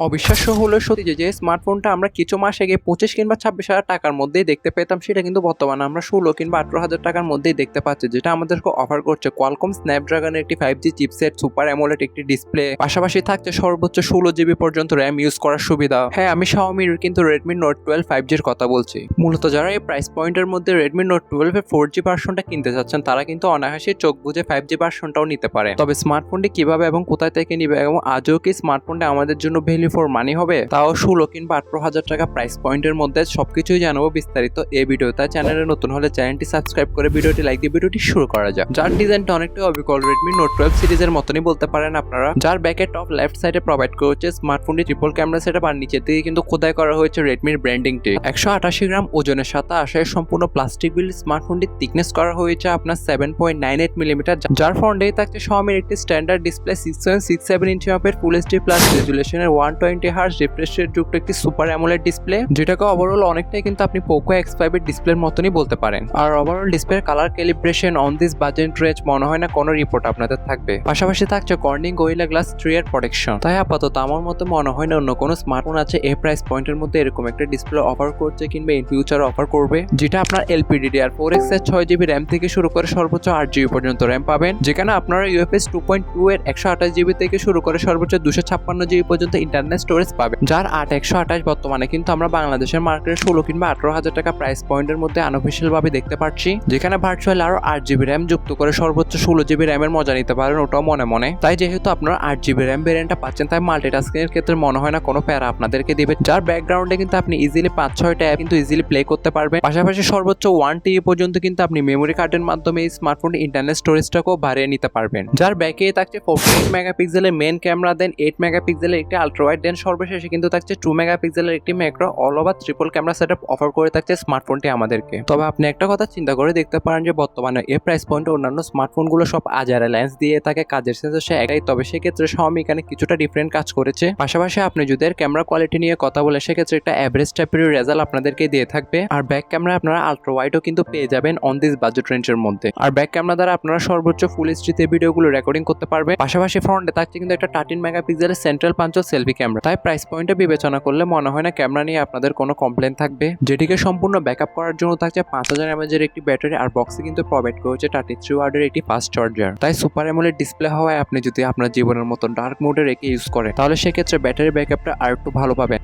অবিশ্বাস্য হলেও সত্যি যে স্মার্টফোনটা আমরা কিছু মাস আগে 25 কিংবা 26,000 টাকার মধ্যেই দেখতে পেতাম, সেটা কিন্তু বর্তমানে আমরা 16 কিংবা 18,000 টাকার মধ্যেই দেখতে পাচ্ছি, যেটা আমাদেরকে অফার করছে কোয়ালকম স্ন্যাপড্রাগনের একটি 5G চিপসেট, সুপার অ্যামোলেড একটি ডিসপ্লে, পাশাপাশি থাকছে সর্বোচ্চ 16 জিবি পর্যন্ত র্যাম ইউজ করার সুবিধা। হ্যাঁ, আমি Xiaomiর কিন্তু Redmi Note 12 5G এর কথা বলছি। মূলত যারা এই প্রাইস পয়েন্টের মধ্যে Redmi Note 12 এর 4G ভার্সনটা কিনতে যাচ্ছেন, তারা কিন্তু অনায়াসে চোখ বুঝে 5G ভার্সনটাও নিতে পারে। তবে স্মার্টফোনটি কিভাবে এবং কোথায় থেকে নিবে এবং আজও কি স্মার্টফোনটা আমাদের জন্য ভ্যালু ফর মানি হবে, তাও 16 কিংবা 18,000 টাকা প্রাইস পয়েন্টের মধ্যে, সবকিছুই জানাবো বিস্তারিত এই ভিডিওতে। চ্যানেলে নতুন হলে চ্যানেলটি সাবস্ক্রাইব করে ভিডিওটি লাইক দিয়ে ভিডিওটি শুরু করা যাক। যার ডিজাইনটা অনেকটা অবিকল Redmi Note 12 সিরিজের মতনই বলতে পারেন আপনারা, যার ব্যাকের টপ লেফট সাইডে প্রোভাইড করেছে স্মার্টফোনটি ট্রিপল ক্যামেরা সেটআপ, আর নিচের দিকে কিন্তু খোদাই করা হয়েছে রেডমির ব্র্যান্ডিংটি। 188 গ্রাম ওজনের সাথে আসে সম্পূর্ণ প্লাস্টিক বিল্ড স্মার্টফোনটির থিকনেস করা হয়েছে আপনার 7.98 মিলিমিটার, যার ফ্রন্টেই থাকছে Xiaomiর একটি স্ট্যান্ডার্ড ডিসপ্লে 6.67 ইঞ্চি মাপের ফুল এইচডি প্লাস রেজুলেশনের 120 হার্জ রিফ্রেশ রেট যুক্ত একটি সুপার অ্যামোলেড ডিসপ্লে, যেটাকে ওভারঅল অনেকটাই কিন্তু আপনি পোকো X5 এর ডিসপ্লের মতনই বলতে পারেন। আর ওভারঅল ডিসপ্লের colour calibration on this budget range মনে হয় না কোনো রিপোর্ট আপনাদের থাকবে। পাশাপাশি থাকছে কর্নিং গোরিলা গ্লাস 3 এর প্রোটেকশন। তাই আপাতত আমার মতে মনে হয় না অন্য কোনো স্মার্টফোন আছে এই প্রাইস পয়েন্টের মধ্যে এরকম একটা ডিসপ্লে অফার করছে কিংবা ইন ফিউচার অফার করবে, যেটা আপনার LPDDR4X এর 6GB র্যাম থেকে শুরু করে সর্বোচ্চ 8GB পর্যন্ত র্যাম পাবেন, যেখানে আপনারা UFS 2.2 এর 128GB থেকে শুরু করে সর্বোচ্চ 256GB পর্যন্ত ইন্টারনাল স্টোরেজ পাবেন, যার 8/128 বর্তমানে কিন্তু আমরা বাংলাদেশের মার্কেটে 16 কিংবা 18,000 টাকা প্রাইস পয়েন্টের মধ্যে আনঅফিশিয়াল ভাবে দেখতে পাচ্ছি, যেখানে ভার্চুয়াল আরো 8GB র্যাম যুক্ত করে সর্বোচ্চ 16GB র্যামের মজা নিতে পারেন, ওটাও মনে মনে। তাই যেহেতু আপনারা 8GB র্যাম ভেরিয়েন্টটা পাচ্ছেন, তাই মাল্টিটাস্কিং এর ক্ষেত্রে মনে হয় না কোনো প্যারা আপনাদেরকে দিবে, যার ব্যাকগ্রাউন্ডে কিন্তু আপনি ইজিলি 5-6টা অ্যাপ কিন্তু ইজিলি প্লে করতে পারবেন। পাশাপাশি সর্বোচ্চ 1TB পর্যন্ত কিন্তু আপনি মেমোরি কার্ডের মাধ্যমে এই স্মার্টফোনটি ইন্টারনাল স্টোরেজটাকেও বাড়িয়ে নিতে পারবেন, যার ব্যাকে থাকছে 48 মেগাপিক্সেলের মেইন ক্যামেরা, দেন 8 মেগাপিক্সেলের একটি আলট্রা ওয়াইড, দেন সর্বশেষে কিন্তু থাকছে 2 মেগাপিক্সেলের একটি macro all over triple camera setup offer করে থাকছে স্মার্টফোনটি আমাদেরকে। তবে আপনি একটা কথা চিন্তা করে দেখতে পারেন যে বর্তমানে এই প্রাইস পয়েন্টে অন্যান্য স্মার্টফোনগুলো সব আজারে লেন্স দিয়ে থাকে, কাজের সেন্সর সে একটাই, তবে সেক্ষেত্রে Xiaomi এখানে কিছুটা ডিফারেন্ট কাজ করেছে। পাশাপাশি আপনি যদি এর ক্যামেরা কোয়ালিটি নিয়ে কথা বলে, সেক্ষেত্রে একটা অ্যাভারেজ টাইপের রেজাল্ট আপনাদেরকে দিয়ে থাকবে। আর ব্যাক ক্যামেরা আপনারা আলট্রা ওয়াইডও কিন্তু পেয়ে যাবেন অন দিস বাজেট রেঞ্জের মধ্যে, আর ব্যাক ক্যামেরা দ্বারা আপনারা সর্বোচ্চ ফুল এইচডিতে ভিডিওগুলো রেকর্ডিং করতে পারবেন। পাশাপাশি ফ্রন্টে থাকছে কিন্তু একটা 13 মেগাপিক্সেলের সেন্ট্রাল পাঞ্চ সেলফি ক্যামেরা। তাই প্রাইস পয়েন্টে বিবেচনা করলে মনে হয় না ক্যামেরা নিয়ে আপনাদের কোনো কমপ্লেন থাকবে, যেটিকে সম্পূর্ণ ব্যাকআপ করার জন্য থাকছে 5000 mAh এর একটি ব্যাটারি, আর বক্সে কিন্তু প্রোভাইড করেছে 33 ওয়াটের একটি ফাস্ট চার্জার। তাই সুপার অ্যামোলেড ডিসপ্লে হওয়ায় আপনি যদি আপনার জীবনের মতো ডার্ক মোডে রেখে ইউজ করেন, তাহলে সেক্ষেত্রে ব্যাটারি ব্যাকআপটা আর একটু ভালো পাবেন।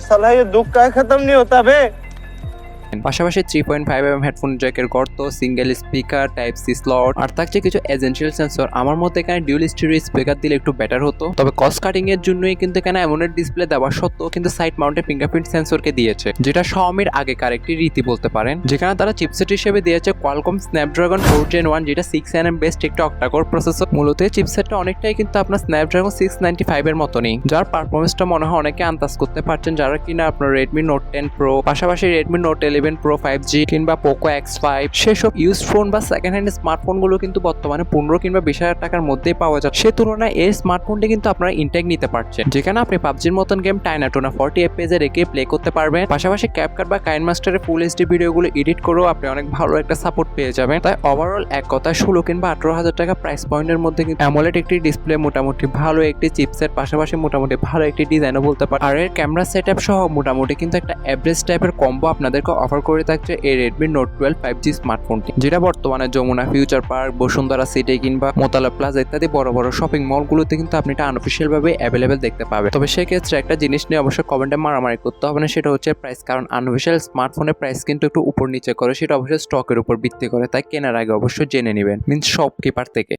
साला ये दुख का खत्म नहीं होता बे। পাশাপাশি 3.5mm হেডফোন জ্যাকের গর্ত, single speaker, type C slot, আর থাকছে কিছু এসেনশিয়াল সেন্সর। আমার মতে এখানে ডিউল স্টিরিও স্পিকার দিলে একটু বেটার হতো, তবে কস্ট কাটিং এর জন্যই কিন্তু এখানে অ্যামোলেড ডিসপ্লে দেওয়া সত্ত্বেও কিন্তু সাইড মাউন্টেড ফিঙ্গারপ্রিন্ট সেন্সরকে দিয়েছে, যেটা Xiaomiর আগেকার একটি রীতি বলতে পারেন, যেখানে তারা চিপসেট হিসেবে দিয়েছে Qualcomm Snapdragon 4 Gen 1, যেটা 6nm বেস্ট একটি অক্টাকোর প্রসেসর। মূলত এই চিপসেটটা অনেকটাই কিন্তু আপনার Snapdragon 695 এর মতনই, যার পারফরমেন্সটা মনে হয় অনেকে আন্দাজ করতে পারছেন যারা কিনা আপনার Redmi Note 10 Pro, পাশাপাশি Redmi Note 11 Pro 5G কিংবা পোকো X5 সেসব ইউজ ফোন বা সেকেন্ড হ্যান্ড স্মার্টফোনগুলো কিন্তু বর্তমানে 15 কিংবা 20,000 টাকার মধ্যেই পাওয়া যায়। সে তুলনায় এই স্মার্টফোনটি কিন্তু আপনারা ইনটেক নিতে পারছেন, যেখানে আপনি পাবজির মতন গেম টাইনাটোনা 40 FPS এ রেখে প্লে করতে পারবেন। পাশাপাশি ক্যাপকাট বা কাইনমাস্টারের ফুল এইচডি ভিডিওগুলো এডিট করেও আপনি অনেক ভালো একটা সাপোর্ট পেয়ে যাবেন। তাই ওভারঅল এক কথায় 16 কিংবা 18,000 টাকা প্রাইস পয়েন্টের মধ্যে কিন্তু অ্যামোলেড একটি ডিসপ্লে, মোটামুটি ভালো একটি চিপসেট, পাশাপাশি মোটামুটি ভালো একটি ডিজাইনও বলতে পারেন, আর এর ক্যামেরা সেটআপ সহ মোটামুটি কিন্তু একটা এভারেজ টাইপের কম্বো আপনাদেরকে অফার করে থাকছে এই Redmi Note 12 5G স্মার্টফোনটি, যেটা বর্তমানে Jamuna future park, Bashundhara city কিংবা মোতালা প্লাজা ইত্যাদি বড় বড় শপিং মলগুলোতে কিন্তু আপনি এটা আনঅফিশিয়াল ভাবে অ্যাভেলেবেল দেখতে পাবেন। তবে সেক্ষেত্রে একটা জিনিস নিয়ে অবশ্যই কমেন্টে মারামারি করতে হবে না, সেটা হচ্ছে প্রাইস, কারণ আনঅফিশিয়াল স্মার্টফোনের প্রাইস কিন্তু একটু উপর নিচে করে, সেটা অবশ্যই স্টকের উপর ভিত্তি করে, তাই কেনার আগে অবশ্যই জেনে নেবেন মিন্স শপকিপার থেকে।